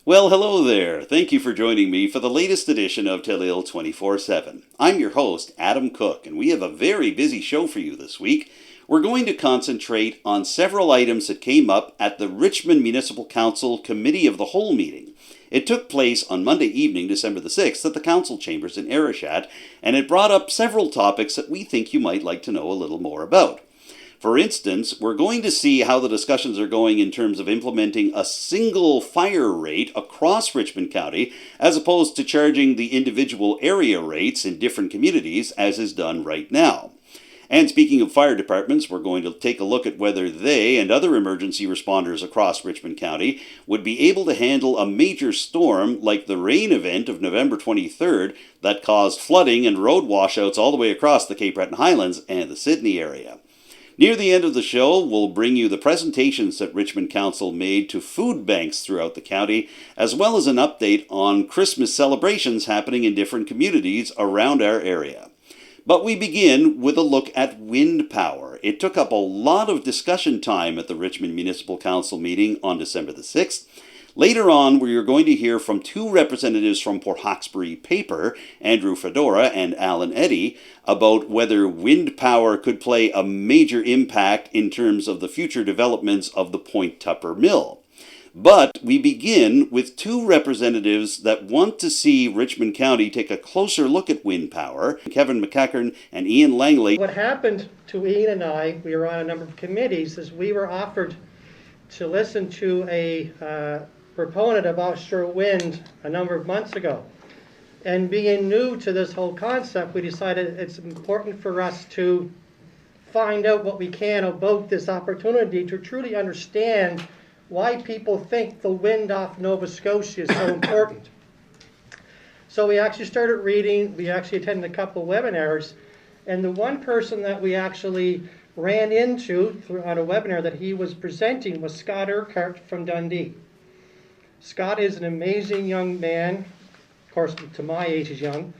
Well, hello there. Thank you for joining me for the latest edition of Telile 24/7. I'm your host, Adam Cook, and we have a very busy show for you this week. We're going to concentrate on several items that came up at the Richmond Municipal Council Committee of the Whole meeting. It took place on Monday evening, December the 6th, at the council chambers in Arishat, and it brought up several topics that we think you might like to know a little more about. For instance, we're going to see how the discussions are going in terms of implementing a single fire rate across Richmond County, as opposed to charging the individual area rates in different communities, as is done right now. And speaking of fire departments, we're going to take a look at whether they and other emergency responders across Richmond County would be able to handle a major storm like the rain event of November 23rd that caused flooding and road washouts all the way across the Cape Breton Highlands and the Sydney area. Near the end of the show, we'll bring you the presentations that Richmond Council made to food banks throughout the county, as well as an update on Christmas celebrations happening in different communities around our area. But we begin with a look at wind power. It took up a lot of discussion time at the Richmond Municipal Council meeting on December the 6th. Later on, we are going to hear from two representatives from Port Hawkesbury Paper, Andrew Fedora and Allan Eddy, about whether wind power could play a major impact in terms of the future developments of the Point Tupper Mill. But we begin with two representatives that want to see Richmond County take a closer look at wind power, Kevin MacEachern and Iaian Langley. What happened to Iaian and I, we were on a number of committees, is we were offered to listen to a proponent of offshore wind a number of months ago. And being new to this whole concept, we decided it's important for us to find out what we can about this opportunity to truly understand why people think the wind off Nova Scotia is so important. So we actually started reading, we actually attended a couple of webinars, and the one person that we actually ran into on a webinar that he was presenting was Scott Urquhart from Dundee. Scott is an amazing young man, of course to my age he's young.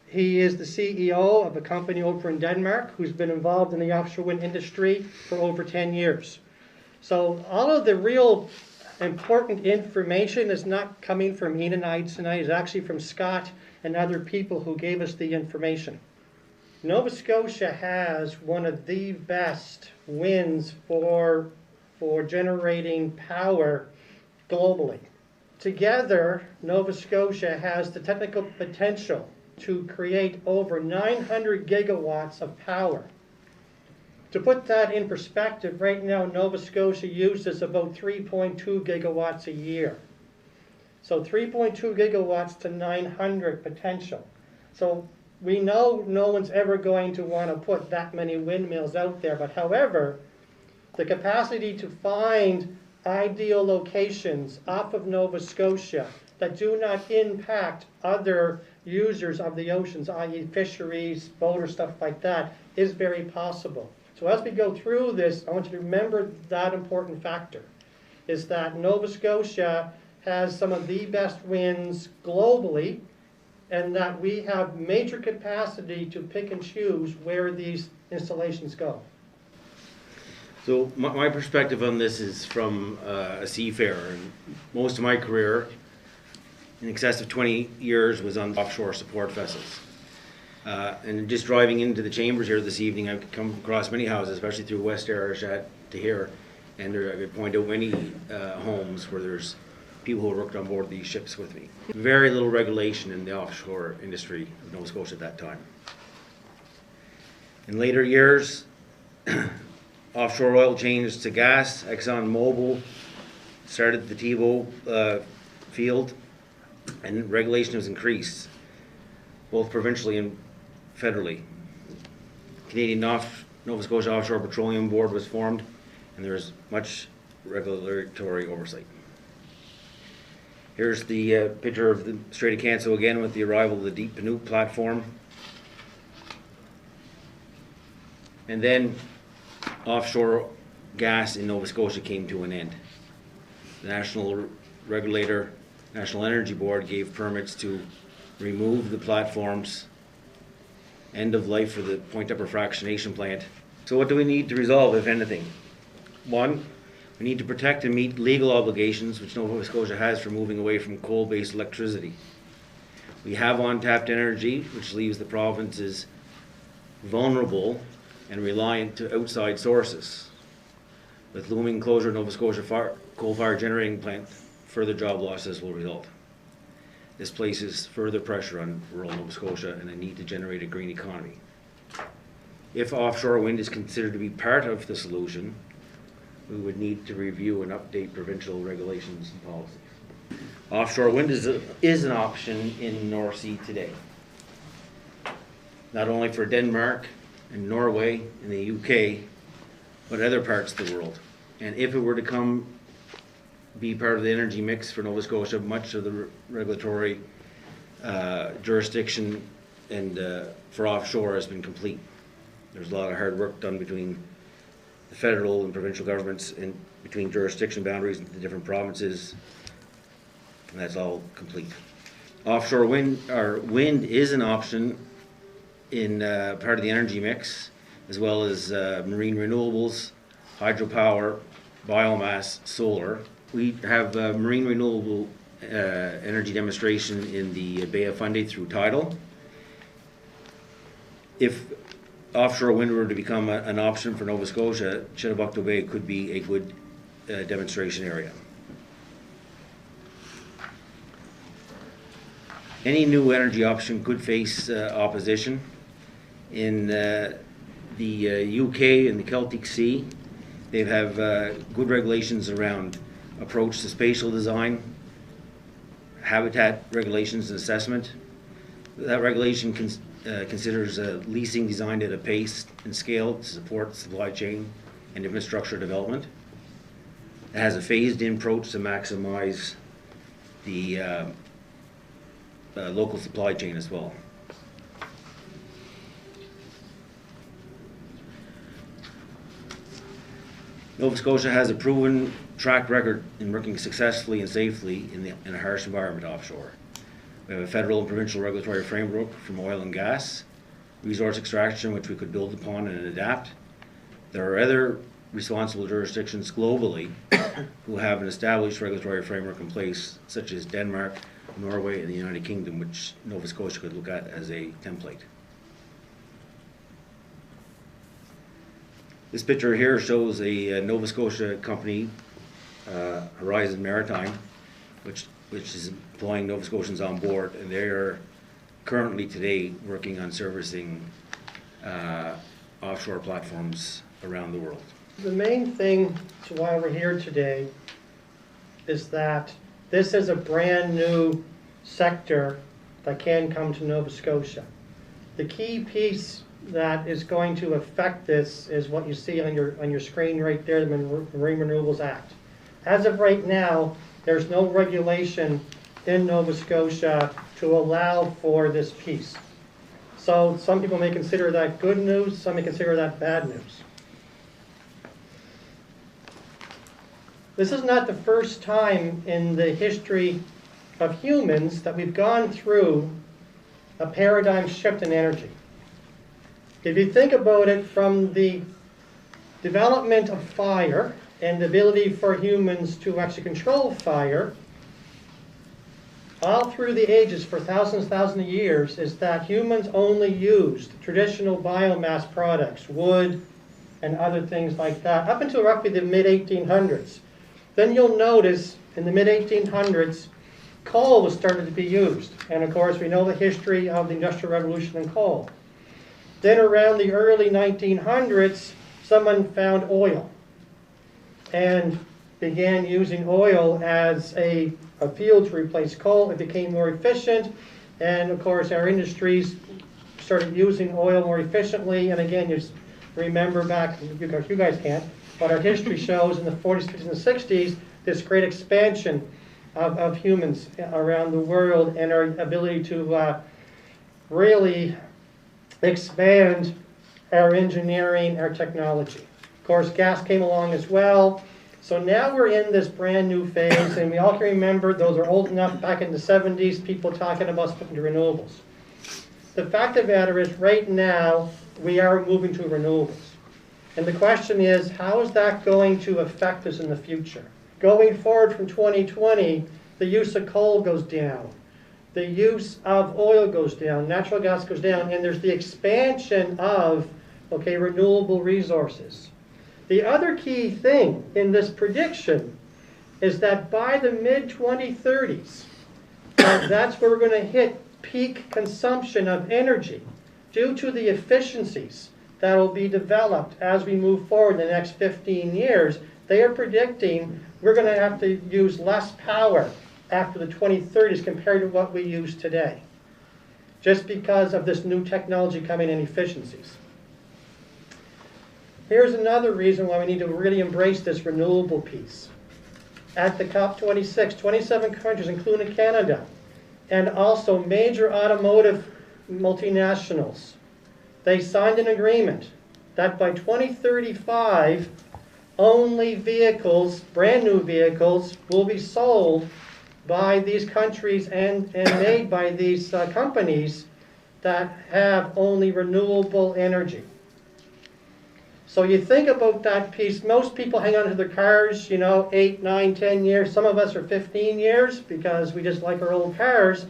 He is the CEO of a company over in Denmark who's been involved in the offshore wind industry for over 10 years. So all of the real important information is not coming from Iaian and I tonight, it's actually from Scott and other people who gave us the information. Nova Scotia has one of the best winds for generating power globally. Together, Nova Scotia has the technical potential to create over 900 gigawatts of power. To put that in perspective, right now Nova Scotia uses about 3.2 gigawatts a year. So 3.2 gigawatts to 900 potential. So we know no one's ever going to want to put that many windmills out there, but however, the capacity to find ideal locations off of Nova Scotia that do not impact other users of the oceans, i.e. fisheries, boat or stuff like that, is very possible. So as we go through this, I want you to remember that important factor, is that Nova Scotia has some of the best winds globally, and that we have major capacity to pick and choose where these installations go. So my perspective on this is from a seafarer, and most of my career, in excess of 20 years, was on offshore support vessels. And just driving into the chambers here this evening, I've come across many houses, especially through West Arishat to here, and I could point out many homes where there's people who worked on board these ships with me. Very little regulation in the offshore industry of Nova Scotia at that time. In later years, offshore oil changed to gas. ExxonMobil started the Tebow field, and regulation was increased, both provincially and federally. Canadian Nova Scotia Offshore Petroleum Board was formed, and there was much regulatory oversight. Here's the picture of the Strait of Canso again with the arrival of the Deep Panuke platform. And then offshore gas in Nova Scotia came to an end. The national regulator, National Energy Board, gave permits to remove the platforms, end of life for the Point Tupper fractionation plant. So what do we need to resolve, if anything? One, We need to protect and meet legal obligations which Nova Scotia has for moving away from coal-based electricity. We have untapped energy, which leaves the provinces vulnerable and reliant to outside sources. With looming closure of Nova Scotia coal-fired generating plant, further job losses will result. This places further pressure on rural Nova Scotia and a need to generate a green economy. If offshore wind is considered to be part of the solution, we would need to review and update provincial regulations and policies. Offshore wind is an option in the North Sea today. Not only for Denmark and Norway and the UK, but other parts of the world. And if it were to be part of the energy mix for Nova Scotia, much of the regulatory jurisdiction and for offshore has been complete. There's a lot of hard work done between the federal and provincial governments and between jurisdiction boundaries in the different provinces, and that's all complete. Offshore wind is an option in part of the energy mix, as well as marine renewables, hydropower, biomass, solar. We have marine renewable energy demonstration in the Bay of Fundy through Tidal. If offshore wind were to become an option for Nova Scotia, Chedabucto Bay could be a good demonstration area. Any new energy option could face opposition. In the UK and the Celtic Sea, they have good regulations around approach to spatial design, habitat regulations and assessment. That regulation considers leasing designed at a pace and scale to support supply chain and infrastructure development. It has a phased-in approach to maximize the local supply chain as well. Nova Scotia has a proven track record in working successfully and safely in a harsh environment offshore. We have a federal and provincial regulatory framework from oil and gas, resource extraction, which we could build upon and adapt. There are other responsible jurisdictions globally who have an established regulatory framework in place, such as Denmark, Norway, and the United Kingdom, which Nova Scotia could look at as a template. This picture here shows a Nova Scotia company, Horizon Maritime, which is employing Nova Scotians on board, and they are currently today working on servicing offshore platforms around the world. The main thing to why we're here today is that this is a brand new sector that can come to Nova Scotia. The key piece that is going to affect this is what you see on your screen right there, the Marine Renewables Act. As of right now, there's no regulation in Nova Scotia to allow for this piece. So some people may consider that good news, some may consider that bad news. This is not the first time in the history of humans that we've gone through a paradigm shift in energy. If you think about it, from the development of fire and the ability for humans to actually control fire, all through the ages for thousands of years, is that humans only used traditional biomass products, wood and other things like that, up until roughly the mid-1800s. Then you'll notice in the mid-1800s, coal was started to be used. And of course, we know the history of the Industrial Revolution and coal. Then around the early 1900s, someone found oil and began using oil as a fuel to replace coal. It became more efficient, and of course our industries started using oil more efficiently. And again, you remember back, because you guys can't, but our history shows in the 40s, 50s, and 60s this great expansion of humans around the world and our ability to really expand our engineering, our technology. Of course, gas came along as well. So now we're in this brand new phase, and we all can remember, those are old enough, back in the 70s, people talking about splitting to renewables. The fact of the matter is, right now, we are moving to renewables. And the question is, how is that going to affect us in the future? Going forward from 2020, the use of coal goes down. The use of oil goes down, natural gas goes down, and there's the expansion of, renewable resources. The other key thing in this prediction is that by the mid-2030s, that's where we're going to hit peak consumption of energy due to the efficiencies that will be developed as we move forward in the next 15 years. They are predicting we're going to have to use less power after the 2030s compared to what we use today, just because of this new technology coming in efficiencies. Here's another reason why we need to really embrace this renewable piece. At the COP26, 27 countries, including Canada, and also major automotive multinationals, they signed an agreement that by 2035, only vehicles, brand new vehicles, will be sold by these countries and made by these companies that have only renewable energy. So you think about that piece, most people hang on to their cars, 8, 9, 10 years. Some of us are 15 years because we just like our old cars.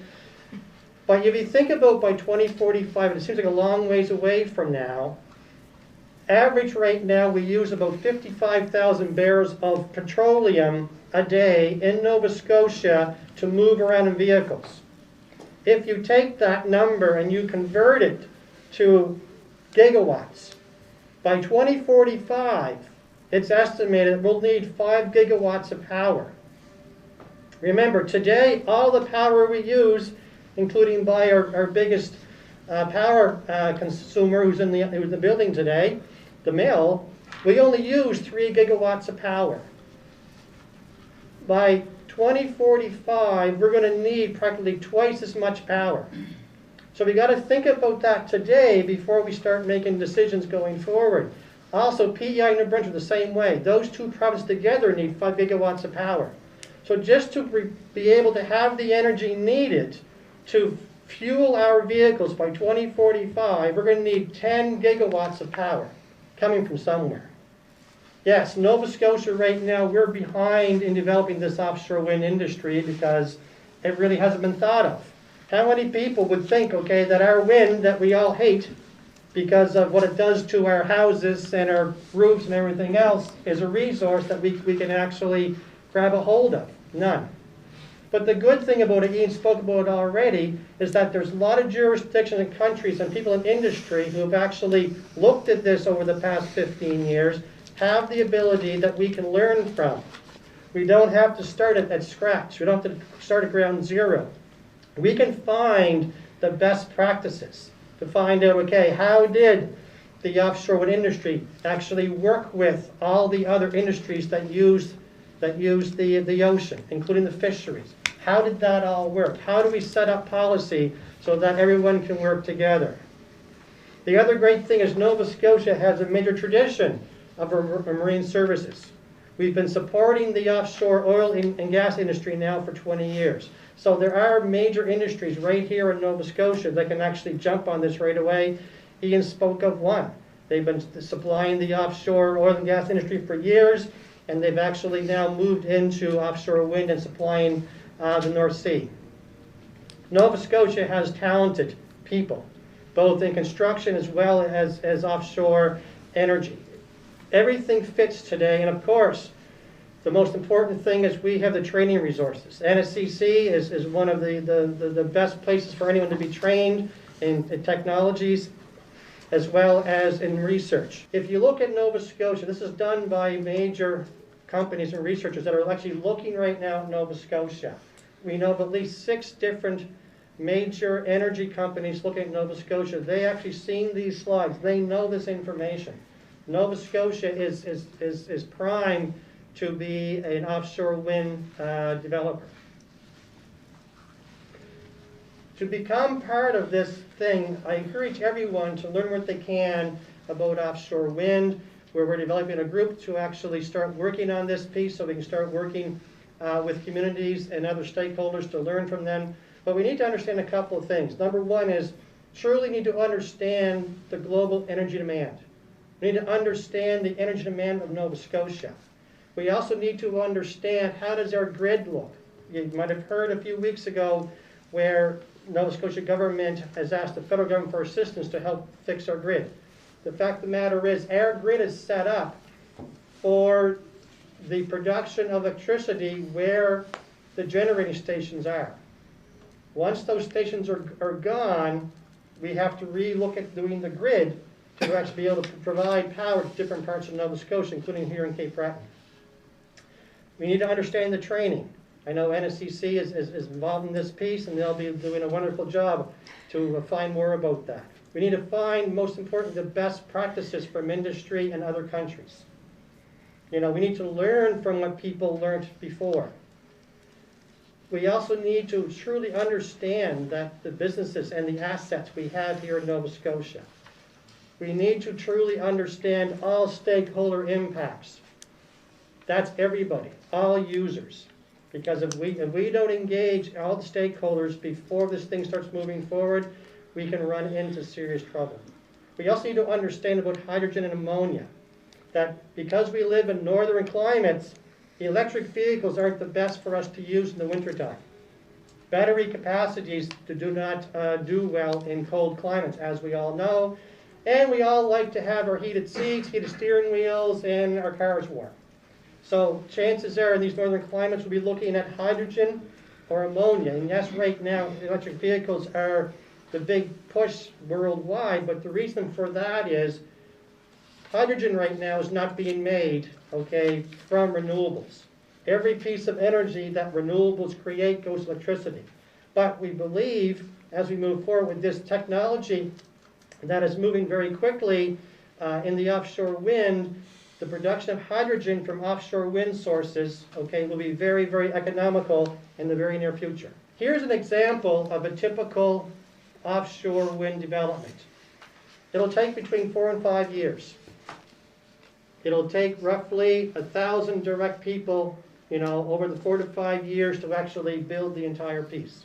But if you think about by 2045, it seems like a long ways away from now, average right now we use about 55,000 barrels of petroleum a day in Nova Scotia to move around in vehicles. If you take that number and you convert it to gigawatts, by 2045, it's estimated that we'll need 5 gigawatts of power. Remember, today, all the power we use, including by our biggest power consumer who's in the building today, the mill, we only use 3 gigawatts of power. By 2045, we're going to need practically twice as much power. So we got to think about that today before we start making decisions going forward. Also, PEI and New Brunswick the same way. Those two provinces together need 5 gigawatts of power. So just to be able to have the energy needed to fuel our vehicles by 2045, we're going to need 10 gigawatts of power coming from somewhere. Yes, Nova Scotia right now, we're behind in developing this offshore wind industry because it really hasn't been thought of. How many people would think, that our wind that we all hate because of what it does to our houses and our roofs and everything else is a resource that we can actually grab a hold of? None. But the good thing about it, Ian spoke about it already, is that there's a lot of jurisdictions and countries and people in industry who have actually looked at this over the past 15 years, have the ability that we can learn from. We don't have to start it at scratch. We don't have to start at ground zero. We can find the best practices to find out, how did the offshore wind industry actually work with all the other industries that use the ocean, including the fisheries? How did that all work? How do we set up policy so that everyone can work together? The other great thing is Nova Scotia has a major tradition of marine services. We've been supporting the offshore oil and gas industry now for 20 years. So there are major industries right here in Nova Scotia that can actually jump on this right away. Ian spoke of one. They've been supplying the offshore oil and gas industry for years, and they've actually now moved into offshore wind and supplying the North Sea. Nova Scotia has talented people, both in construction as well as offshore energy. Everything fits today, and of course, the most important thing is we have the training resources. NSCC is one of the best places for anyone to be trained in technologies as well as in research. If you look at Nova Scotia, this is done by major companies and researchers that are actually looking right now at Nova Scotia. We know of at least 6 different major energy companies looking at Nova Scotia. They actually seen these slides. They know this information. Nova Scotia is prime to be an offshore wind developer. To become part of this thing, I encourage everyone to learn what they can about offshore wind, where we're developing a group to actually start working on this piece so we can start working with communities and other stakeholders to learn from them. But we need to understand a couple of things. Number one is truly need to understand the global energy demand. We need to understand the energy demand of Nova Scotia. We also need to understand how does our grid look. You might have heard a few weeks ago where Nova Scotia government has asked the federal government for assistance to help fix our grid. The fact of the matter is our grid is set up for the production of electricity where the generating stations are. Once those stations are gone, we have to re-look at doing the grid to actually be able to provide power to different parts of Nova Scotia, including here in Cape Breton. We need to understand the training. I know NSCC is involved in this piece, and they'll be doing a wonderful job to find more about that. We need to find, most importantly, the best practices from industry and other countries. You know, we need to learn from what people learned before. We also need to truly understand that the businesses and the assets we have here in Nova Scotia. We need to truly understand all stakeholder impacts. That's everybody, all users. Because if we don't engage all the stakeholders before this thing starts moving forward, we can run into serious trouble. We also need to understand about hydrogen and ammonia. That because we live in northern climates, the electric vehicles aren't the best for us to use in the wintertime. Battery capacities do not do well in cold climates, as we all know. And we all like to have our heated seats, heated steering wheels, and our cars warm. So chances are in these northern climates we'll be looking at hydrogen or ammonia. And yes, right now electric vehicles are the big push worldwide, but the reason for that is hydrogen right now is not being made, okay, from renewables. Every piece of energy that renewables create goes to electricity. But we believe, as we move forward with this technology that is moving very quickly in the offshore wind, the production of hydrogen from offshore wind sources, okay, will be very, very economical in the very near future. Here's an example of a typical offshore wind development. It'll take between 4 and 5 years. It'll take roughly 1,000 direct people, you know, over the 4 to 5 years to actually build the entire piece.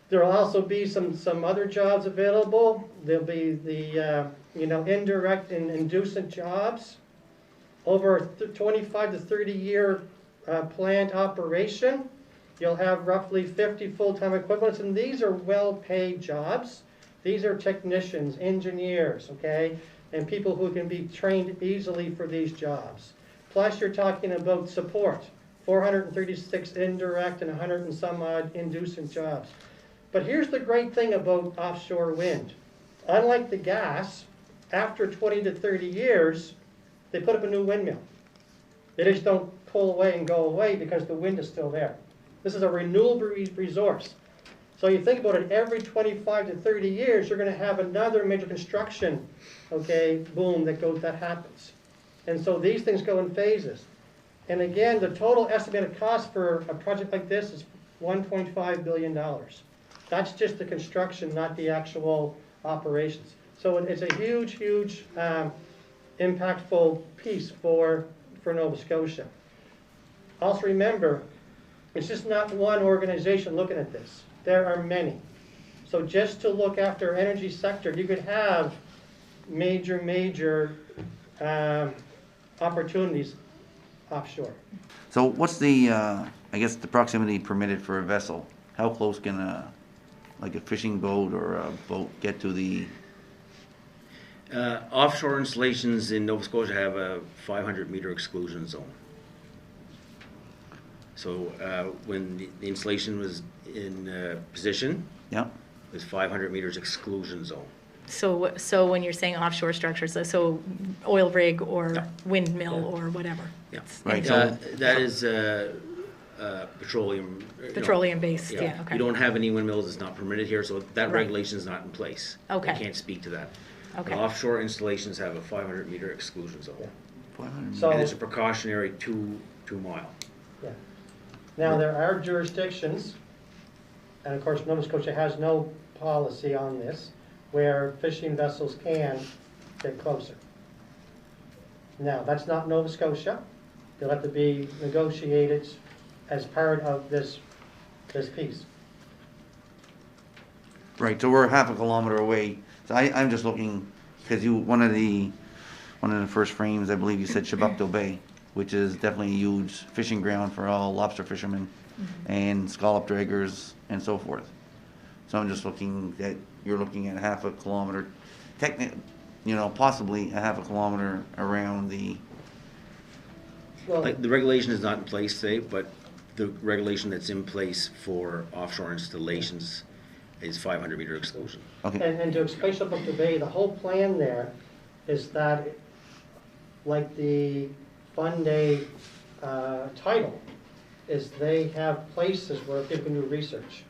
There will also be some other jobs available. There'll be the indirect and inducent jobs. Over a 25 to 30 year plant operation, you'll have roughly 50 full-time equivalents, and these are well-paid jobs. These are technicians, engineers, okay, and people who can be trained easily for these jobs. Plus, you're talking about support, 436 indirect and 100 and some odd inducent jobs. But here's the great thing about offshore wind. Unlike the gas, after 20 to 30 years, they put up a new windmill. They just don't pull away and go away because the wind is still there. This is a renewable resource. So you think about it, every 25 to 30 years, you're going to have another major construction, okay, boom, that happens. And so these things go in phases. And again, the total estimated cost for a project like this is $1.5 billion. That's just the construction, not the actual operations. So it's a huge, huge impactful piece for Nova Scotia. Also remember, it's just not one organization looking at this. There are many. So just to look after our energy sector, you could have major opportunities offshore. So what's the, I guess, the proximity permitted for a vessel? How close can like a fishing boat or a boat get to the... Offshore installations in Nova Scotia have a 500-meter exclusion zone. So when the installation was in position, Yeah. it was 500 meters exclusion zone. So when you're saying offshore structures, so oil rig or Yeah. windmill or whatever? Yeah. Right. That is petroleum. Petroleum-based, yeah, okay. You don't have any windmills, it's not permitted here, so that Right. regulation is not in place. Okay. I can't speak to that. Okay. The offshore installations have a 500-meter exclusion zone. 500 So- And there's a precautionary two mile. Yeah. Now, there are jurisdictions, and of course Nova Scotia has no policy on this, where fishing vessels can get closer. Now, that's not Nova Scotia. They'll have to be negotiated as part of this piece. Right, so we're half a kilometer away. So I'm just looking because one of the first frames, I believe you said Chebucto Bay, which is definitely a huge fishing ground for all lobster fishermen and scallop draggers and so forth. So I'm just looking at, you're looking at half a kilometer, possibly a half a kilometer around the, Well, Like, the regulation is not in place, say, but the regulation that's in place for offshore installations is 500-meter exclusion. okay, and to explain something to Bay, the whole plan there is that, like the Fund Day title, is they have places where people can do research.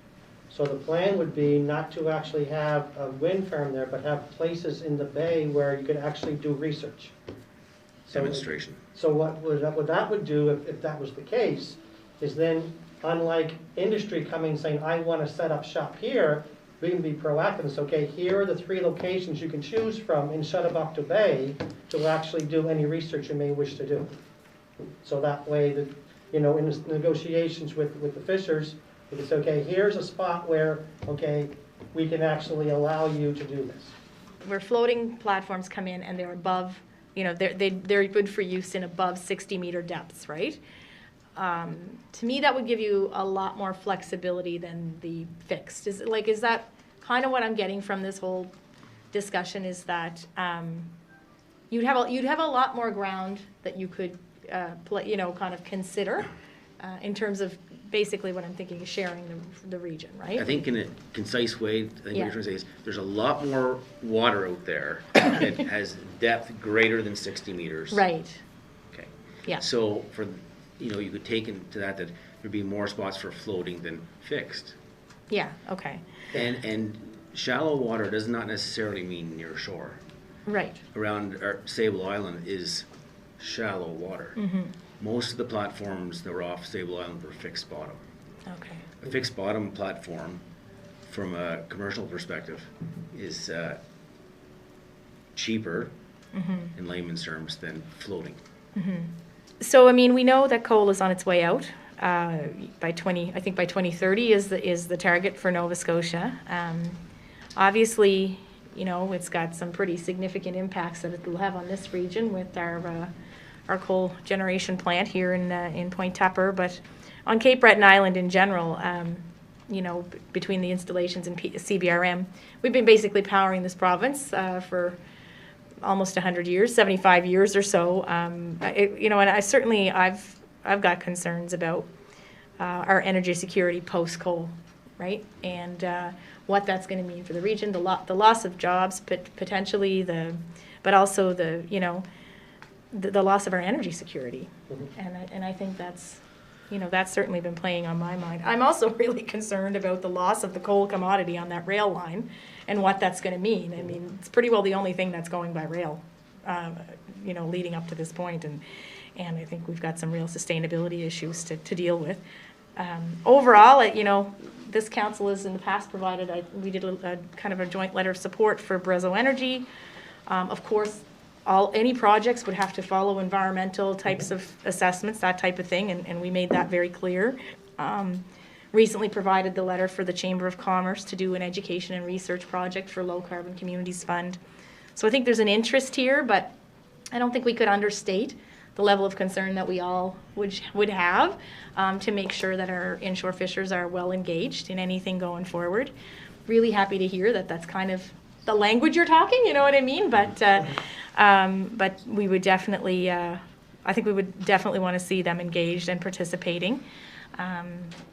So the plan would be not to actually have a wind farm there, but have places in the bay where you could actually do research. So- Demonstration. So what that would do, if that was the case, is then, unlike industry coming saying, I want to set up shop here, we can be proactive and say, okay, here are the 3 locations you can choose from in Chebucto Bay to actually do any research you may wish to do. So that way, that, in the negotiations with the fishers, we can say, okay, here's a spot where, okay, we can actually allow you to do this. Where floating platforms come in and they're above, they're good for use in above 60-meter depths, right? To me, that would give you a lot more flexibility than the fixed. Is that kind of what I'm getting from this whole discussion? Is that you'd have a lot more ground that you could kind of consider in terms of basically what I'm thinking is sharing the region, right? I think in a concise way, I think what Yeah. you're trying to say is there's a lot more water out there that has depth greater than 60 meters. Right. Okay. Yeah. So you could take into that there'd be more spots for floating than fixed. Yeah. Okay. And shallow water does not necessarily mean near shore. Right. Around Sable Island is shallow water. Mm-hmm. Most of the platforms that were off Sable Island were fixed bottom. Okay. A fixed bottom platform, from a commercial perspective, is cheaper in layman's terms than floating. So, I mean, we know that coal is on its way out. By 2030 is the target for Nova Scotia. Obviously, it's got some pretty significant impacts that it will have on this region with our coal generation plant here in Point Tupper, but on Cape Breton Island in general, between the installations and CBRM, we've been basically powering this province for almost 100 years, 75 years or so. And I've got concerns about our energy security post-coal, right? And what that's going to mean for the region, the loss of jobs, potentially, but also the loss of our energy security. And I think that's certainly been playing on my mind. I'm also really concerned about the loss of the coal commodity on that rail line and what that's going to mean. I mean, it's pretty well the only thing that's going by rail, leading up to this point. And I think we've got some real sustainability issues to deal with. Overall, this council has in the past provided, we did a kind of a joint letter of support for Boudreau Energy. Of course, any projects would have to follow environmental types of assessments, that type of thing, and we made that very clear. Recently provided the letter for the Chamber of Commerce to do an education and research project for Low Carbon Communities Fund. So I think there's an interest here, but I don't think we could understate the level of concern that we all would have to make sure that our inshore fishers are well engaged in anything going forward. Really happy to hear that that's kind of the language you're talking, you know what I mean? But we would definitely, I think we would definitely want to see them engaged and participating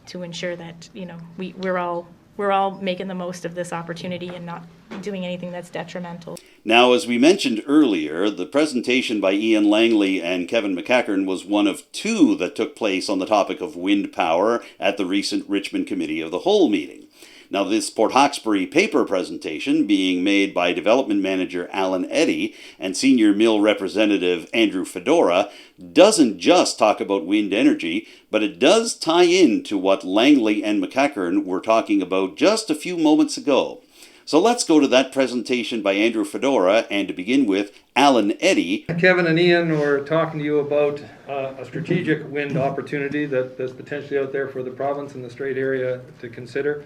to ensure that we're all making the most of this opportunity and not doing anything that's detrimental. Now, as we mentioned earlier, the presentation by Iaian Langley and Kevin MacEachern was one of 2 that took place on the topic of wind power at the recent Richmond Committee of the Whole meeting. Now, this Port Hawkesbury paper presentation, being made by Development Manager Allan Eddy and Senior Mill Representative Andrew Fedora, doesn't just talk about wind energy, but it does tie in to what Langley and MacEachern were talking about just a few moments ago. So let's go to that presentation by Andrew Fedora, and to begin with, Allan Eddy. Kevin and Ian were talking to you about a strategic wind opportunity that's potentially out there for the province and the Strait area to consider.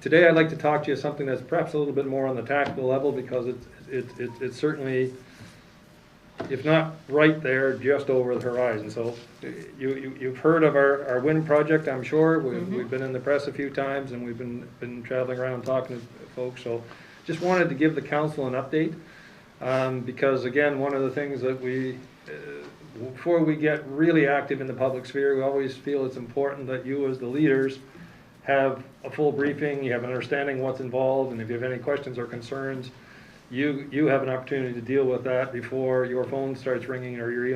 Today I'd like to talk to you something that's perhaps a little bit more on the tactical level, because it's certainly, if not right there, just over the horizon. So you've heard of our wind project, I'm sure. We've been in the press a few times, and we've been traveling around talking to folks. So just wanted to give the council an update, because again, one of the things that before we get really active in the public sphere, we always feel it's important that you as the leaders have a full briefing, you have an understanding of what's involved, and if you have any questions or concerns, you have an opportunity to deal with that before your phone starts ringing or your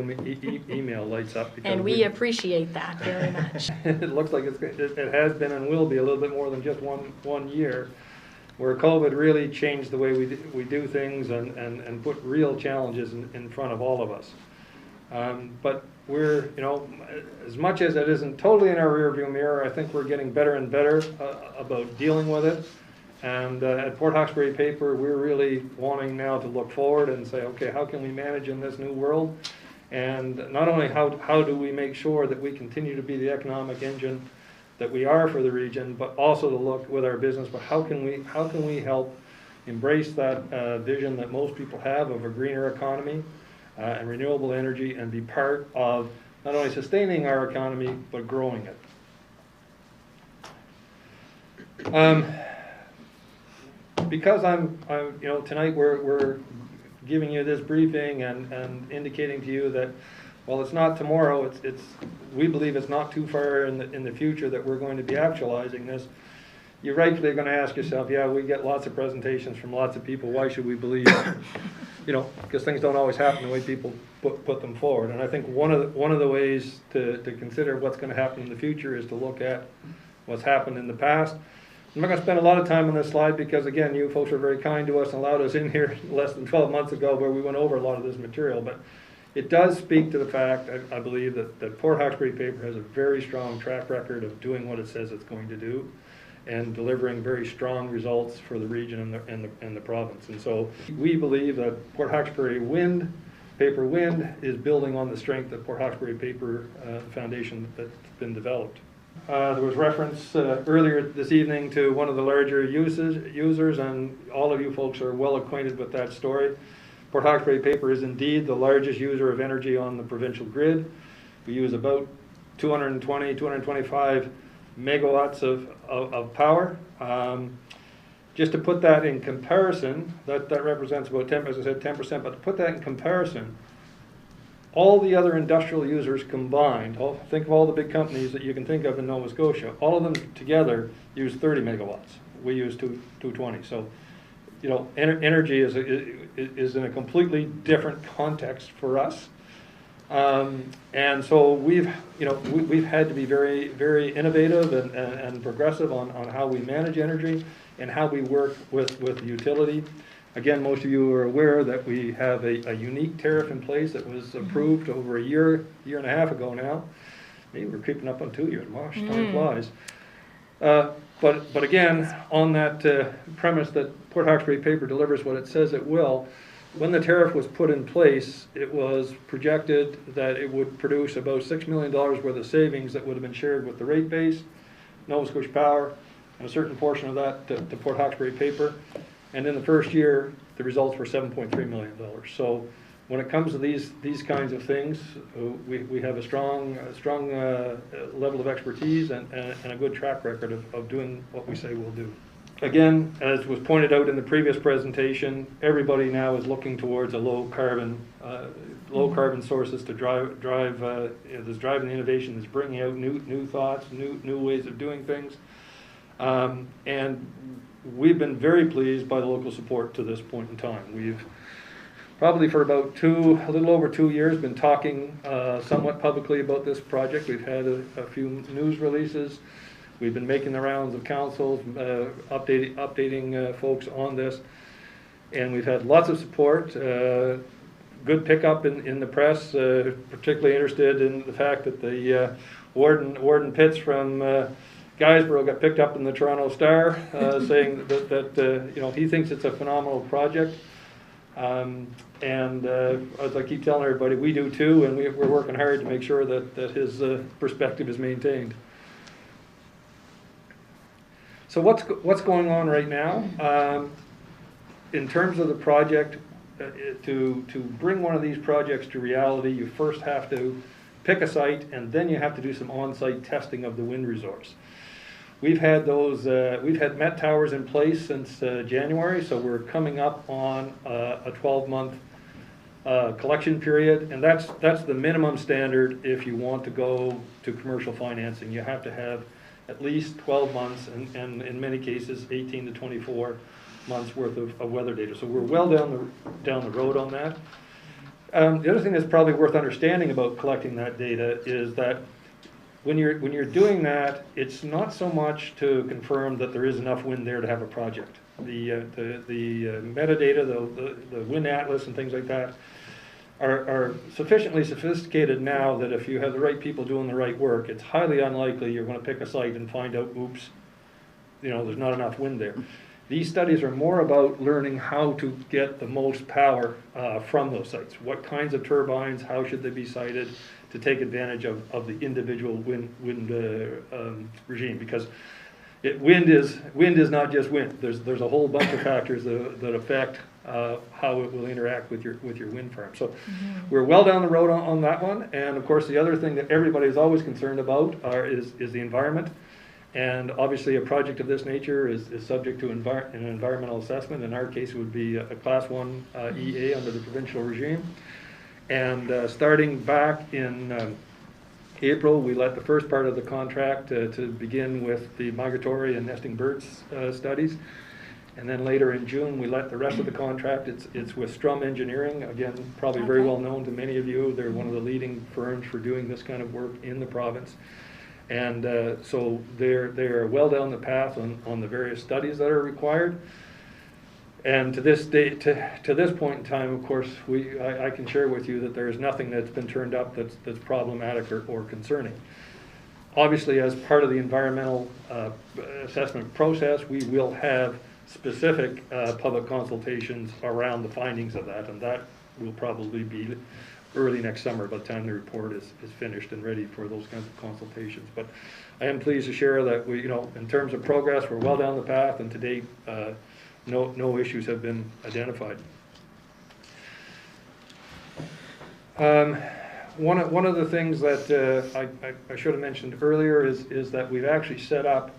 email lights up. And we appreciate that very much. It looks like it has been and will be a little bit more than just one year, where COVID really changed the way we do things and put real challenges in front of all of us. But we're, as much as it isn't totally in our rearview mirror, I think we're getting better and better about dealing with it. And at Port Hawkesbury Paper, we're really wanting now to look forward and say, okay, how can we manage in this new world? And not only how do we make sure that we continue to be the economic engine that we are for the region, but also to look with our business, but how can we help embrace that vision that most people have of a greener economy and renewable energy, and be part of not only sustaining our economy, but growing it. Because tonight we're giving you this briefing and indicating to you that, well, it's not tomorrow. We believe it's not too far in the future that we're going to be actualizing this. You're rightfully going to ask yourself, yeah, we get lots of presentations from lots of people. Why should we believe? Because things don't always happen the way people put them forward. And I think one of the ways to consider what's going to happen in the future is to look at what's happened in the past. I'm not going to spend a lot of time on this slide because, again, you folks were very kind to us and allowed us in here less than 12 months ago where we went over a lot of this material. But it does speak to the fact, I believe, that Port Hawkesbury Paper has a very strong track record of doing what it says it's going to do and delivering very strong results for the region and the province. And so we believe that Port Hawkesbury Paper Wind is building on the strength of Port Hawkesbury Paper Foundation that's been developed. There was reference earlier this evening to one of the larger users, and all of you folks are well acquainted with that story. Port Hawkesbury Paper is indeed the largest user of energy on the provincial grid. We use about 225 megawatts of power. Just to put that in comparison, that represents about 10%, as I said, 10%, but to put that in comparison, all the other industrial users combined, think of all the big companies that you can think of in Nova Scotia, all of them together use 30 megawatts. We use 220. So, energy is in a completely different context for us. And so we've had to be very, very innovative and progressive on how we manage energy and how we work with the utility. Again, most of you are aware that we have a unique tariff in place that was approved over a year and a half ago now. Maybe we're creeping up on 2 years. Gosh, time flies. But again, on that premise that Port Hawkesbury Paper delivers what it says it will, when the tariff was put in place, it was projected that it would produce about $6 million worth of savings that would have been shared with the rate base, Nova Scotia Power, and a certain portion of that to Port Hawkesbury Paper. And in the first year, the results were $7.3 million. So when it comes to these kinds of things, we have a strong level of expertise and a good track record of doing what we say we'll do. Again, as was pointed out in the previous presentation, everybody now is looking towards a low carbon sources to drive that's driving the innovation, that's bringing out new thoughts, new ways of doing things, and we've been very pleased by the local support to this point in time. We've probably for about a little over 2 years, been talking somewhat publicly about this project. We've had a few news releases. We've been making the rounds of councils, updating folks on this, and we've had lots of support. Good pickup in the press, particularly interested in the fact that the Warden Pitts from Guysborough got picked up in the Toronto Star, saying that he thinks it's a phenomenal project. And as I keep telling everybody, we do too, and we're working hard to make sure that his perspective is maintained. So what's going on right now? In terms of the project, to bring one of these projects to reality, you first have to pick a site, and then you have to do some on-site testing of the wind resource. We've had Met towers in place since January, so we're coming up on a 12-month collection period, and that's the minimum standard if you want to go to commercial financing. You have to have at least 12 months, and in many cases, 18 to 24 months worth of weather data. So we're well down the road on that. The other thing that's probably worth understanding about collecting that data is that when you're doing that, it's not so much to confirm that there is enough wind there to have a project. The metadata, the wind atlas and things like that are sufficiently sophisticated now that if you have the right people doing the right work, it's highly unlikely you're going to pick a site and find out, oops, there's not enough wind there. These studies are more about learning how to get the most power from those sites. What kinds of turbines, how should they be sited to take advantage of the individual wind regime, because wind is not just wind. There's a whole bunch of factors that affect how it will interact with your wind farm. So we're well down the road on that one. And of course, the other thing that everybody is always concerned about is the environment. And obviously, a project of this nature is subject to an environmental assessment. In our case, it would be a Class 1 EA under the provincial regime. And starting back in April, we let the first part of the contract to begin with the migratory and nesting birds studies. And then later in June, we let the rest of the contract. It's with Strum Engineering, again, probably very well known to many of you. They're one of the leading firms for doing this kind of work in the province. And so they're well down the path on the various studies that are required. And to this point in time, of course, I can share with you that there is nothing that's been turned up that's problematic or concerning. Obviously, as part of the environmental assessment process, we will have specific public consultations around the findings of that, and that will probably be early next summer by the time the report is finished and ready for those kinds of consultations. But I am pleased to share that we, in terms of progress, we're well down the path, and to date, no issues have been identified. One of the things that I should have mentioned earlier is that we've actually set up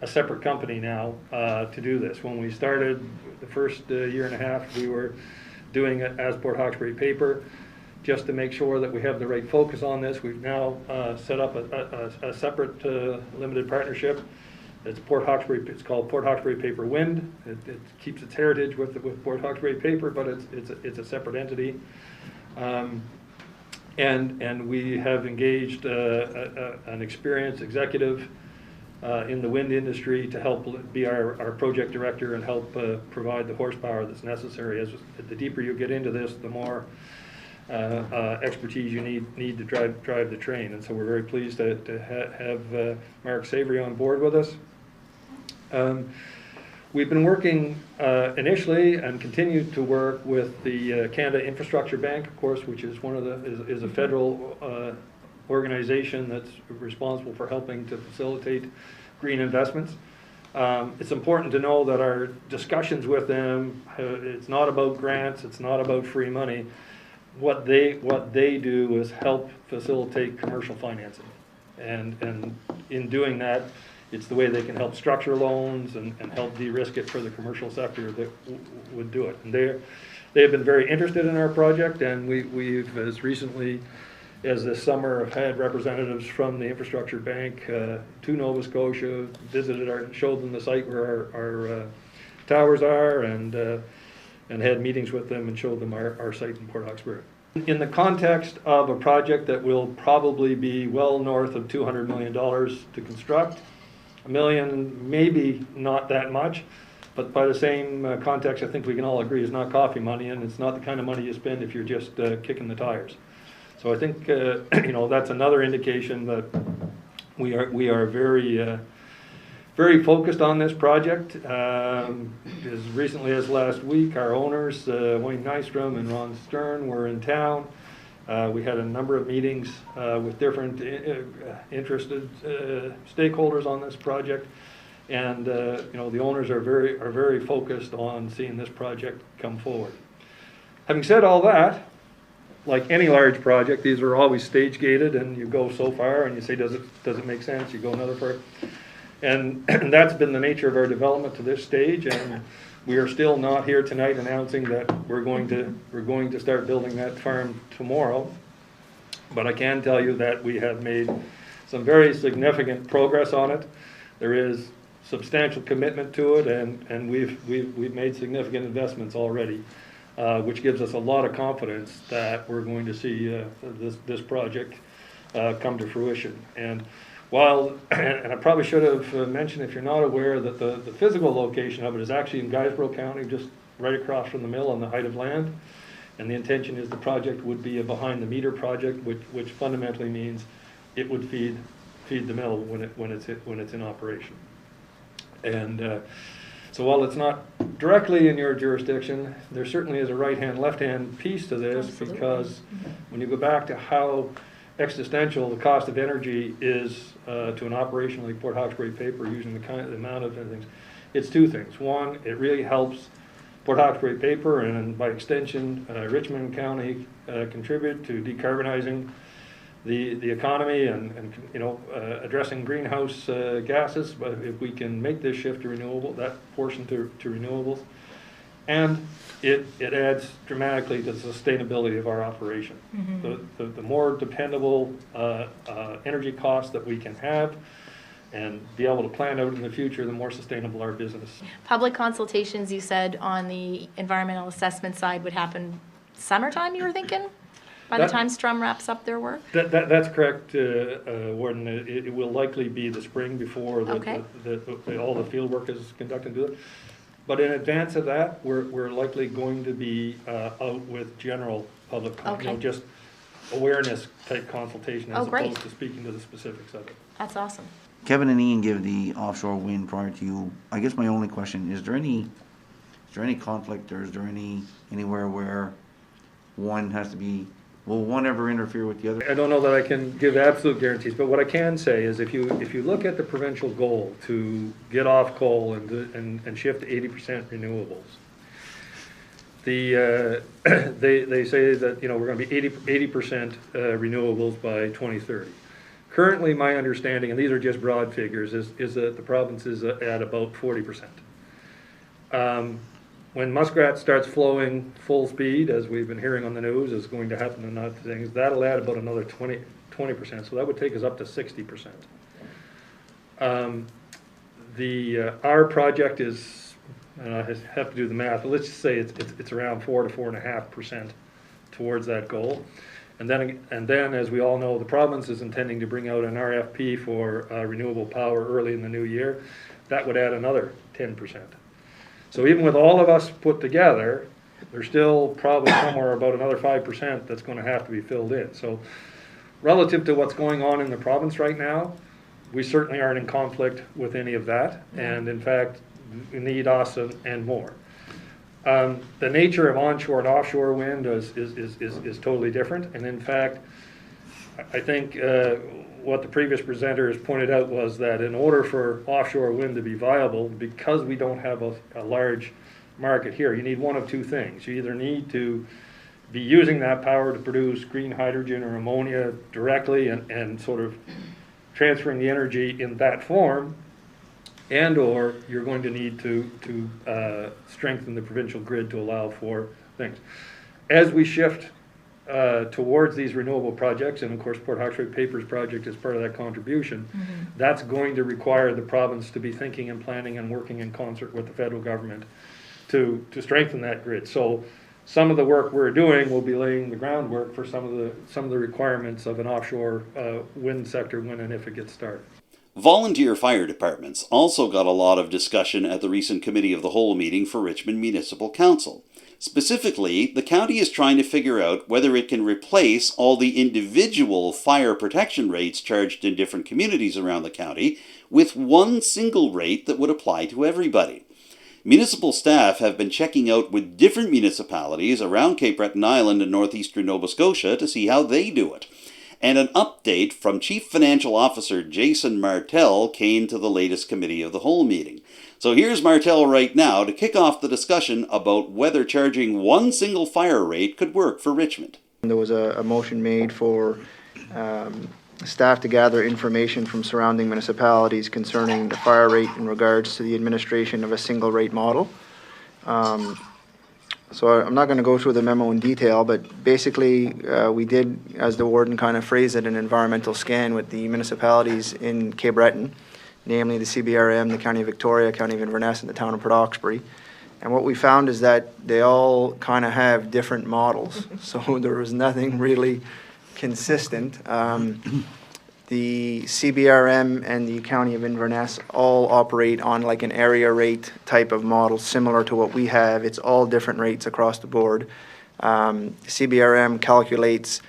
a separate company now to do this. When we started the first year and a half, we were doing it as Port Hawkesbury Paper. Just to make sure that we have the right focus on this, we've now set up a separate limited partnership. It's called Port Hawkesbury Paper Wind. It keeps its heritage with Port Hawkesbury Paper, but it's a separate entity. And we have engaged an experienced executive in the wind industry to help be our project director and help provide the horsepower that's necessary. As the deeper you get into this, the more expertise you need to drive the train. And so we're very pleased to have Mark Savory on board with us. We've been working initially and continue to work with the Canada Infrastructure Bank, of course, which is is a federal organization that's responsible for helping to facilitate green investments. It's important to know that our discussions with them, it's not about grants, it's not about free money. What they do is help facilitate commercial financing, and in doing that, it's the way they can help structure loans and help de-risk it for the commercial sector that would do it. And they have been very interested in our project, and we've as recently as this summer have had representatives from the Infrastructure Bank to Nova Scotia, showed them the site where our towers are, and had meetings with them and showed them our site in Port Hawkesbury. In the context of a project that will probably be well north of $200 million to construct, $1 million, maybe not that much, but by the same context, I think we can all agree is not coffee money, and it's not the kind of money you spend if you're just kicking the tires. So I think that's another indication that we are very focused on this project. As recently as last week, our owners, Wayne Nystrom and Ron Stern, were in town. We had a number of meetings with different interested stakeholders on this project, And the owners are very focused on seeing this project come forward. Having said all that, like any large project, these are always stage gated, and you go so far and you say, does it make sense? You go another part. And that's been the nature of our development to this stage, and we are still not here tonight announcing that we're going to start building that farm tomorrow. But I can tell you that we have made some very significant progress on it. There is substantial commitment to it, and we've made significant investments already, which gives us a lot of confidence that we're going to see this project come to fruition. And while, and I probably should have mentioned, if you're not aware, that the physical location of it is actually in Guysborough County, just right across from the mill on the height of land. And the intention is the project would be a behind-the-meter project, which fundamentally means it would feed the mill when it's in operation. And so while it's not directly in your jurisdiction, there certainly is a right-hand, left-hand piece to this. Absolutely. Because when you go back to how existential the cost of energy is to an operation like Port Hawkesbury Paper, using the amount of things, it's two things. One, it really helps Port Hawkesbury Paper, and by extension Richmond County, contribute to decarbonizing the economy and addressing greenhouse gases. But if we can make this shift to renewable, that portion to renewables, and it adds dramatically to the sustainability of our operation. Mm-hmm. The more dependable energy costs that we can have and be able to plan out in the future, the more sustainable our business. Public consultations, you said, on the environmental assessment side would happen summertime, you were thinking? By the time Strum wraps up their work? That's correct, Warden. It will likely be the spring before all the field work is conducted to it. But in advance of that, we're likely going to be out with general public, just awareness type consultation as opposed to speaking to the specifics of it. That's awesome. Kevin and Ian give the offshore wind prior to you. I guess my only question, is there any conflict, or is there anywhere where one has to be, will one ever interfere with the other? I don't know that I can give absolute guarantees, but what I can say is if you look at the provincial goal to get off coal and shift to 80% renewables, they say that we're going to be 80% renewables by 2030. Currently, my understanding, and these are just broad figures, is that the province is at about 40%. When muskrat starts flowing full speed, as we've been hearing on the news, is going to happen in other things, that'll add about another 20%. So that would take us up to 60%. Our project is, and I have to do the math, but let's just say it's around 4 to 4.5% towards that goal. And then, as we all know, the province is intending to bring out an RFP for renewable power early in the new year. That would add another 10%. So even with all of us put together, there's still probably somewhere about another 5% that's going to have to be filled in. So relative to what's going on in the province right now, we certainly aren't in conflict with any of that. And in fact, we need us and more. The nature of onshore and offshore wind is totally different. And in fact, I think what the previous presenter has pointed out was that in order for offshore wind to be viable, because we don't have a large market here, you need one of two things. You either need to be using that power to produce green hydrogen or ammonia directly and sort of transferring the energy in that form, and or you're going to need to strengthen the provincial grid to allow for things. As we shift towards these renewable projects, and of course Port Hawkesbury Paper's project is part of that contribution, that's going to require the province to be thinking and planning and working in concert with the federal government to strengthen that grid. So some of the work we're doing will be laying the groundwork for some of the requirements of an offshore wind sector when and if it gets started. Volunteer fire departments also got a lot of discussion at the recent Committee of the Whole meeting for Richmond Municipal Council. Specifically, the county is trying to figure out whether it can replace all the individual fire protection rates charged in different communities around the county with one single rate that would apply to everybody. Municipal staff have been checking out with different municipalities around Cape Breton Island and northeastern Nova Scotia to see how they do it. And an update from Chief Financial Officer Jason Martell came to the latest Committee of the Whole meeting. So here's Martell right now to kick off the discussion about whether charging one single fire rate could work for Richmond. There was a motion made for staff to gather information from surrounding municipalities concerning the fire rate in regards to the administration of a single rate model. So I'm not going to go through the memo in detail, but basically we did, as the warden kind of phrased it, an environmental scan with the municipalities in Cape Breton, namely the CBRM, the County of Victoria, County of Inverness, and the town of Port Hawkesbury. And what we found is that they all kind of have different models, so there was nothing really consistent. The CBRM and the County of Inverness all operate on like an area rate type of model similar to what we have. It's all different rates across the board. CBRM calculates,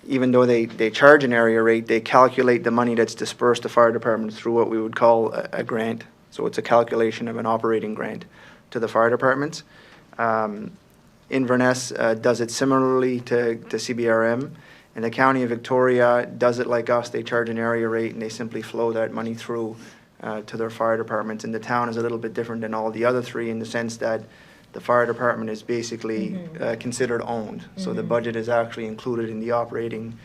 even though they charge an area rate, they calculate the money that's dispersed to fire departments through what we would call a grant. So it's a calculation of an operating grant to the fire departments. Inverness does it similarly to CBRM. And the County of Victoria does it like us. They charge an area rate and they simply flow that money through to their fire departments. And the town is a little bit different than all the other three in the sense that the fire department is basically considered owned. So the budget is actually included in the operating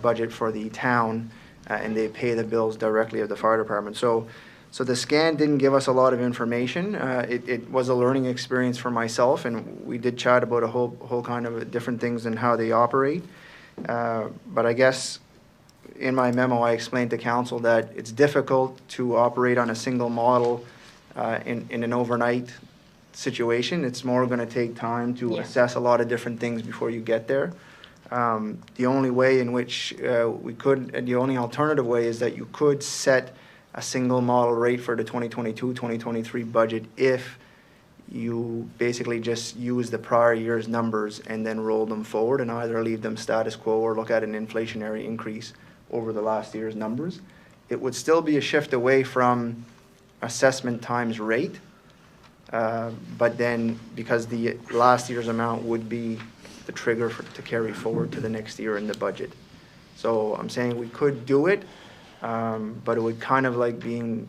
budget for the town, and they pay the bills directly of the fire department. So the scan didn't give us a lot of information. It was a learning experience for myself, and we did chat about a whole kind of different things and how they operate. But I guess in my memo I explained to council that it's difficult to operate on a single model in an overnight situation. It's more going to take time to assess a lot of different things before you get there. The only way in which the only alternative way is that you could set a single model rate for the 2022-2023 budget if you basically just use the prior year's numbers and then roll them forward and either leave them status quo or look at an inflationary increase over the last year's numbers. It would still be a shift away from assessment times rate, but then because the last year's amount would be the trigger to carry forward to the next year in the budget. So I'm saying we could do it, but it would kind of like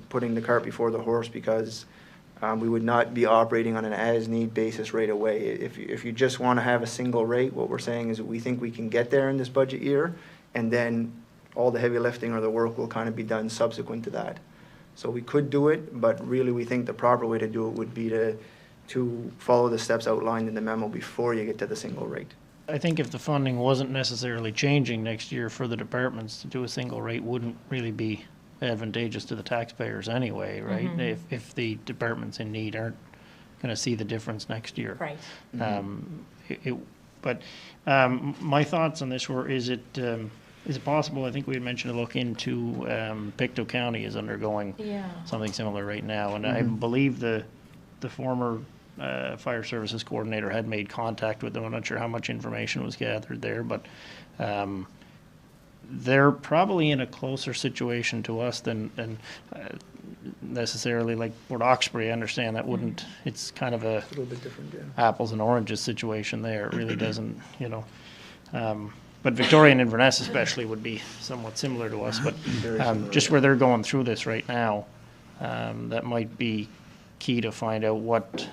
putting the cart before the horse because we would not be operating on an as-need basis right away. If you just want to have a single rate, what we're saying is we think we can get there in this budget year, and then all the heavy lifting or the work will kind of be done subsequent to that. So we could do it, but really we think the proper way to do it would be to follow the steps outlined in the memo before you get to the single rate. I think if the funding wasn't necessarily changing next year for the departments, to do a single rate wouldn't really be advantageous to the taxpayers anyway, right? If the departments in need aren't going to see the difference next year. Right. But my thoughts on this were, is it possible, I think we had mentioned to look into, Pictou County is undergoing something similar right now, and I believe the former fire services coordinator had made contact with them. I'm not sure how much information was gathered there, but they're probably in a closer situation to us than necessarily like Port Hawkesbury. I understand that wouldn't, it's kind of a little bit different, apples and oranges situation there. It really doesn't, but Victoria and Inverness especially would be somewhat similar to us, but just where they're going through this right now, that might be key to find out what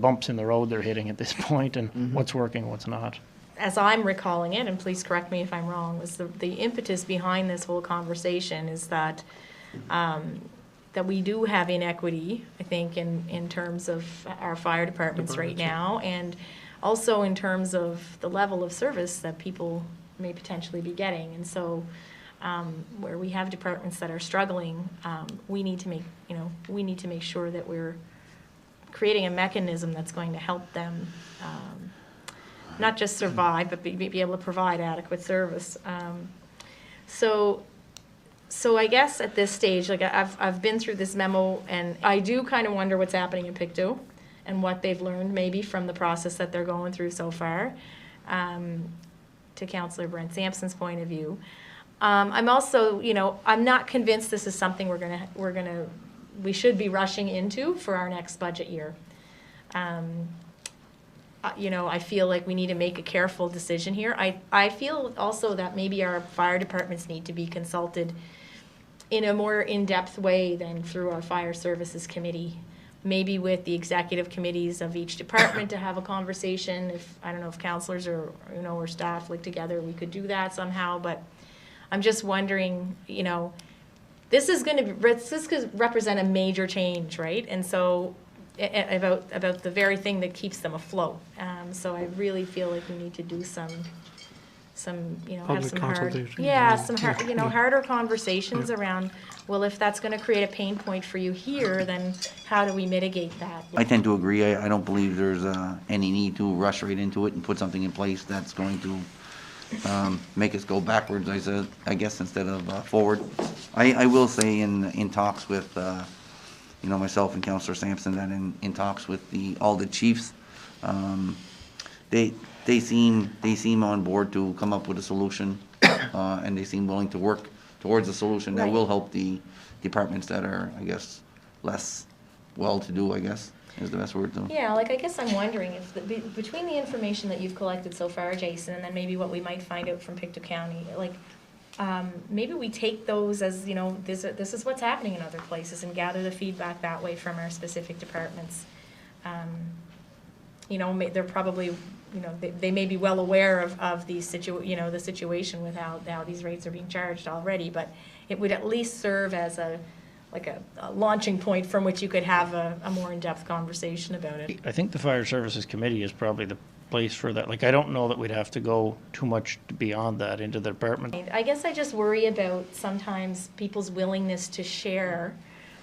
bumps in the road they're hitting at this point and what's working, what's not. As I'm recalling it, and please correct me if I'm wrong, was the impetus behind this whole conversation is that that we do have inequity, I think, in terms of our fire departments right now, and also in terms of the level of service that people may potentially be getting. And so where we have departments that are struggling, we need to make sure that we're creating a mechanism that's going to help them not just survive, but be able to provide adequate service. So I guess at this stage, like I've been through this memo, and I do kind of wonder what's happening in Pictou and what they've learned maybe from the process that they're going through so far. To Councillor Brent Sampson's point of view, I'm also, I'm not convinced this is something we should be rushing into for our next budget year. you know, I feel like we need to make a careful decision here. I feel also that maybe our fire departments need to be consulted in a more in-depth way than through our fire services committee. Maybe with the executive committees of each department to have a conversation. If, I don't know if counselors or, you know, or staff like together, we could do that somehow, but I'm just wondering, you know, this could represent a major change, right? And so about the very thing that keeps them afloat. So I really feel like we need to do some you know, have Public some hard, consultation. yeah, some hard, you know, harder conversations around, well, if that's gonna create a pain point for you here, then how do we mitigate that? I tend to agree. I don't believe there's any need to rush right into it and put something in place that's going to make us go backwards, I guess, instead of forward. I will say in talks with, you know, myself and Councillor Sampson, that in talks with all the chiefs, they seem on board to come up with a solution, and they seem willing to work towards a solution that Right. will help the departments that are, I guess, less well-to-do, I guess, is the best word, though. Yeah, like I guess I'm wondering if, between the information that you've collected so far, Jason, and then maybe what we might find out from Pictou County, like, maybe we take those as, you know, this is what's happening in other places and gather the feedback that way from our specific departments. You know, they're probably, you know, they may be well aware of the the situation with how these rates are being charged already, but it would at least serve as a launching point from which you could have a more in-depth conversation about it. I think the Fire Services Committee is probably the place for that. Like, I don't know that we'd have to go too much beyond that into the department. I guess I just worry about sometimes people's willingness to share,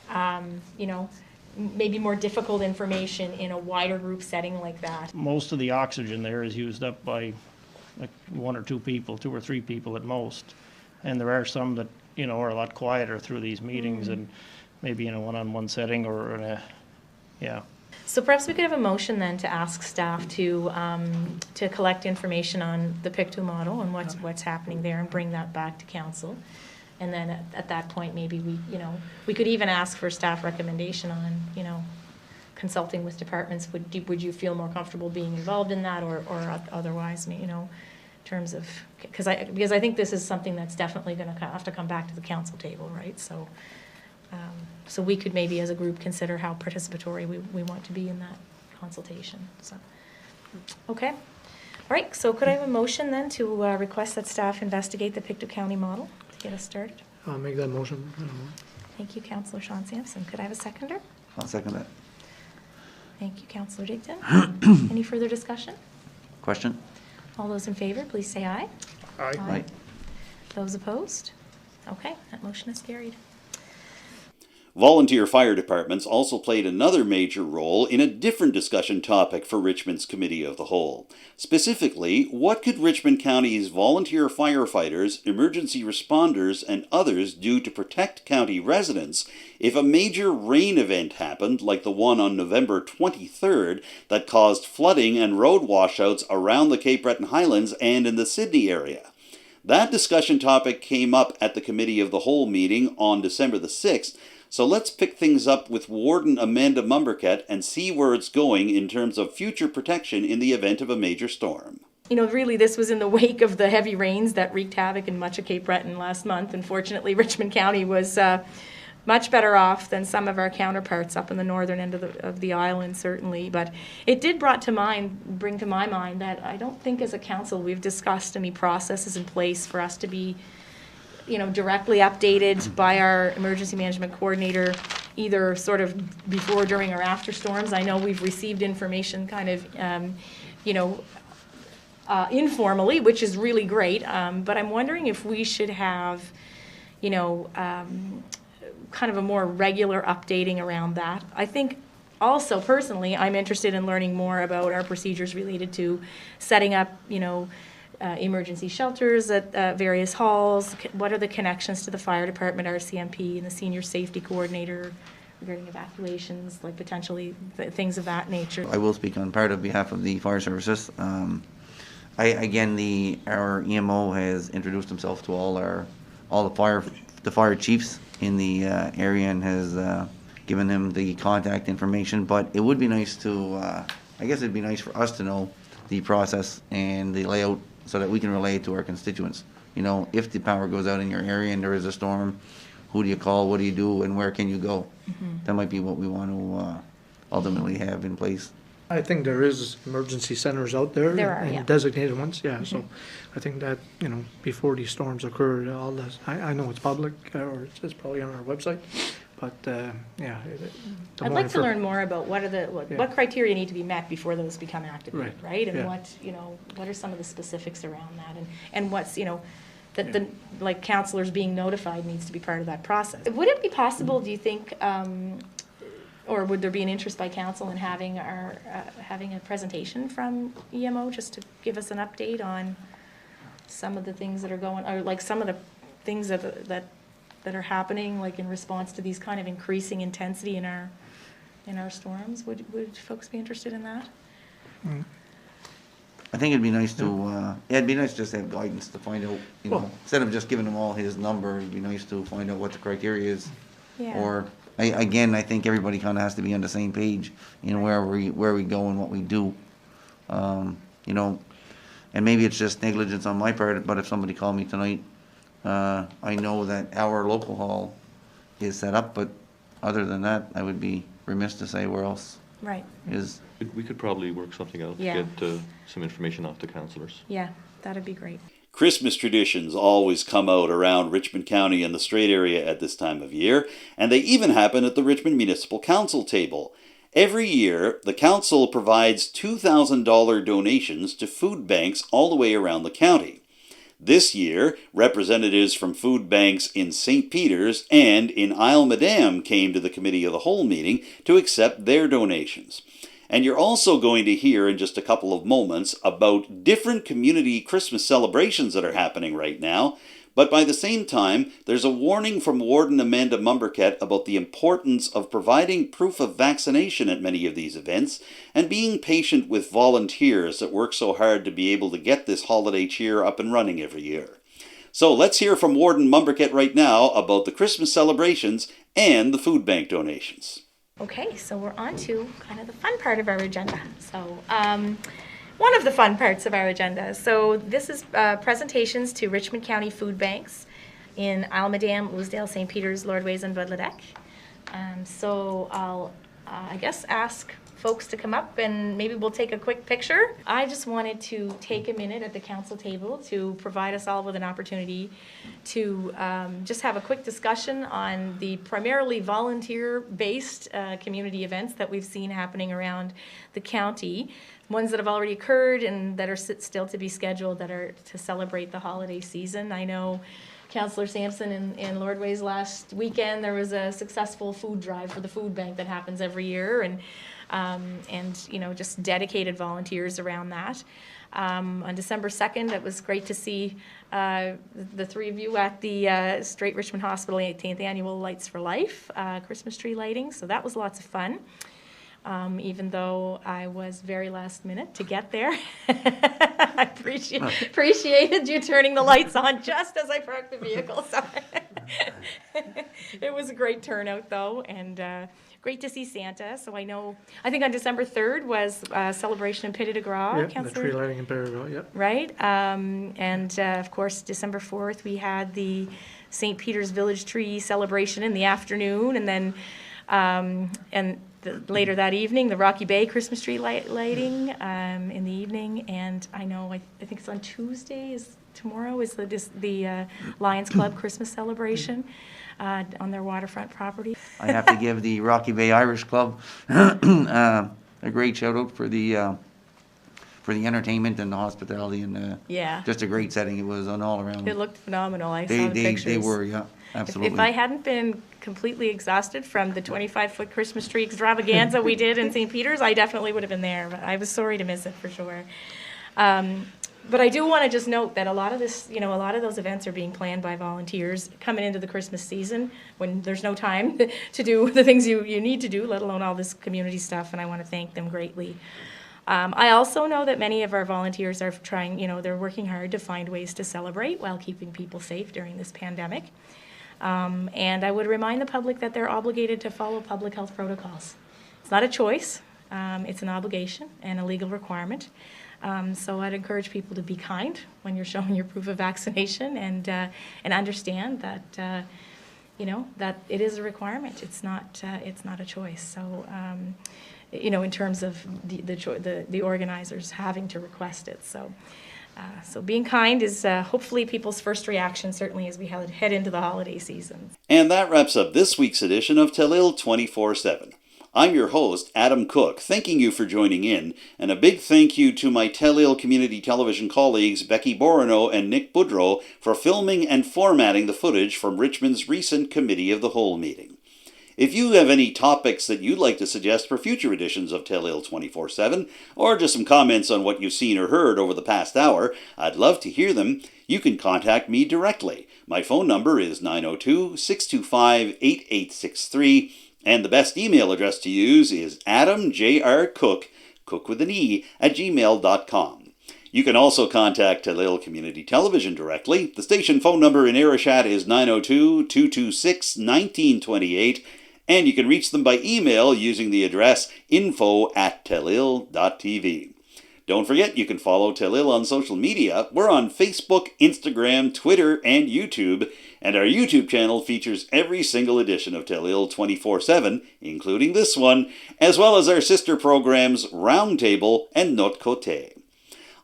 you know, maybe more difficult information in a wider group setting like that. Most of the oxygen there is used up by like one or two people, 2 or 3 people at most. And there are some that, you know, are a lot quieter through these meetings and maybe in a one-on-one setting or in a, yeah. So perhaps we could have a motion then to ask staff to collect information on the Pictou model and what's happening there and bring that back to council. And then at that point, maybe we could even ask for staff recommendation on, you know, consulting with departments. Would you feel more comfortable being involved in that or otherwise, you know, in terms of, because I think this is something that's definitely going to have to come back to the council table, right? So, so we could maybe as a group consider how participatory we want to be in that consultation. So, okay. All right, so could I have a motion then to request that staff investigate the Pictou County model to get us started? I'll make that motion. Thank you, Councillor Sean Sampson. Could I have a seconder? I'll second that. Thank you, Councillor Digdon. Any further discussion? Question? All those in favor, please say aye. Aye. Aye. Those opposed? Okay, that motion is carried. Volunteer fire departments also played another major role in a different discussion topic for Richmond's Committee of the Whole. Specifically, what could Richmond County's volunteer firefighters, emergency responders, and others do to protect county residents if a major rain event happened, like the one on November 23rd that caused flooding and road washouts around the Cape Breton Highlands and in the Sydney area? That discussion topic came up at the Committee of the Whole meeting on December the 6th, so let's pick things up with Warden Amanda Mumbercat and see where it's going in terms of future protection in the event of a major storm. You know, really, this was in the wake of the heavy rains that wreaked havoc in much of Cape Breton last month. Unfortunately, Richmond County was much better off than some of our counterparts up in the northern end of the island, certainly. But it did bring to my mind that I don't think as a council we've discussed any processes in place for us to be, you know, directly updated by our emergency management coordinator, either sort of before, during, or after storms. I know we've received information kind of, you know, informally, which is really great. But I'm wondering if we should have, you know, kind of a more regular updating around that. I think also, personally, I'm interested in learning more about our procedures related to setting up, you know, emergency shelters at various halls. What are the connections to the fire department, RCMP, and the senior safety coordinator regarding evacuations, like potentially things of that nature? I will speak on part of behalf of the fire services. Our EMO has introduced himself to all the fire chiefs in the area and has given them the contact information. But it would be nice to I guess it'd be nice for us to know the process and the layout so that we can relay it to our constituents. You know, if the power goes out in your area and there is a storm, who do you call, what do you do, and where can you go? That might be what we want to ultimately have in place. I think there is emergency centers out there. There are, and yeah. designated ones, yeah, so I think that, you know, before these storms occur, all this, I know it's public, or it's probably on our website, but, yeah. I'd like to learn more about what Yeah. criteria need to be met before those become activated, Right, right? And yeah. what are some of the specifics around that, and what's, that the, like, counselors being notified needs to be part of that process. Would it be possible, do you think, or would there be an interest by council in having having a presentation from EMO just to give us an update on some of the things that are going, or like some of the things that are happening, like in response to these kind of increasing intensity in our storms? Would folks be interested in that? I think it'd be nice to, it'd be nice just to have guidance to find out, you know, Well- instead of just giving them all his number, it'd be nice to find out what the criteria is. Yeah. Or, again, I think everybody kind of has to be on the same page, you know, where we go and what we do. You know, and maybe it's just negligence on my part, but if somebody called me tonight, I know that our local hall is set up, but other than that, I would be remiss to say where else Right, is. We could probably work something out to Yeah. get some information off to councillors. yeah, that'd be great. Christmas traditions always come out around Richmond County and the Strait area at this time of year, and they even happen at the Richmond Municipal Council table. Every year, the council provides $2,000 donations to food banks all the way around the county. This year, representatives from food banks in St. Peter's and in Isle Madame came to the Committee of the Whole meeting to accept their donations. And you're also going to hear in just a couple of moments about different community Christmas celebrations that are happening right now. But by the same time, there's a warning from Warden Amanda Mumberket about the importance of providing proof of vaccination at many of these events and being patient with volunteers that work so hard to be able to get this holiday cheer up and running every year. So let's hear from Warden Mumberket right now about the Christmas celebrations and the food bank donations. Okay, so we're on to kind of the fun part of our agenda. So, one of the fun parts of our agenda. So this is presentations to Richmond County food banks in Isle Madame, Ousdale, St. Peter's, Lordways, and Budledeck. So I'll, I guess, ask folks to come up and maybe we'll take a quick picture. I just wanted to take a minute at the council table to provide us all with an opportunity to just have a quick discussion on the primarily volunteer-based community events that we've seen happening around the county, ones that have already occurred and that are still to be scheduled that are to celebrate the holiday season. I know Councillor Sampson in Lordways last weekend, there was a successful food drive for the food bank that happens every year, and you know, just dedicated volunteers around that. On December 2nd, it was great to see the three of you at the Straight Richmond Hospital 18th Annual Lights for Life Christmas tree lighting, so that was lots of fun. Even though I was very last minute to get there. I appreciated you turning the lights on just as I parked the vehicle. So it was a great turnout though, and great to see Santa. So I think on December 3rd was celebration in Petit de Gras. Yeah, the tree lighting in Boudreau, yeah. Right, and of course December 4th we had the St. Peter's Village Tree celebration in the afternoon, and then later that evening, the Rocky Bay Christmas tree lighting in the evening, and I think it's on Tuesday. Tomorrow is the Lions Club Christmas celebration on their waterfront property. I have to give the Rocky Bay Irish Club a great shout out for the entertainment and the hospitality and Yeah. just a great setting. It was an all around. It looked phenomenal. I saw the pictures. They were, yeah, absolutely. If I hadn't been completely exhausted from the 25-foot Christmas tree extravaganza we did in St. Peter's, I definitely would have been there. But I was sorry to miss it for sure. But I do want to just note that a lot of those events are being planned by volunteers coming into the Christmas season when there's no time to do the things you need to do, let alone all this community stuff, and I want to thank them greatly. I also know that many of our volunteers are trying, they're working hard to find ways to celebrate while keeping people safe during this pandemic. And I would remind the public that they're obligated to follow public health protocols. It's not a choice. It's an obligation and a legal requirement. So I'd encourage people to be kind when you're showing your proof of vaccination and understand that, that it is a requirement. It's not a choice. So, in terms of the organizers having to request it. So being kind is hopefully people's first reaction, certainly as we head into the holiday season. And that wraps up this week's edition of Telile 24/7. I'm your host, Adam Cook, thanking you for joining in, and a big thank you to my Telile Community Television colleagues Becky Bourinot and Nick Boudreau for filming and formatting the footage from Richmond's recent Committee of the Whole meeting. If you have any topics that you'd like to suggest for future editions of Telile 24/7, or just some comments on what you've seen or heard over the past hour, I'd love to hear them. You can contact me directly. My phone number is 902-625-8863, and the best email address to use is adamjrcook, cook with an E, @gmail.com. You can also contact Telile Community Television directly. The station phone number in Arishat is 902-226-1928, and you can reach them by email using the address info@telile.tv. Don't forget, you can follow Telile on social media. We're on Facebook, Instagram, Twitter, and YouTube, and our YouTube channel features every single edition of Telile 24/7, including this one, as well as our sister programs Roundtable and Notre Côté.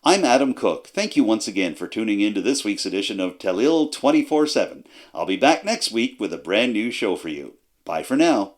I'm Adam Cook. Thank you once again for tuning in to this week's edition of Telile 24/7. I'll be back next week with a brand new show for you. Bye for now.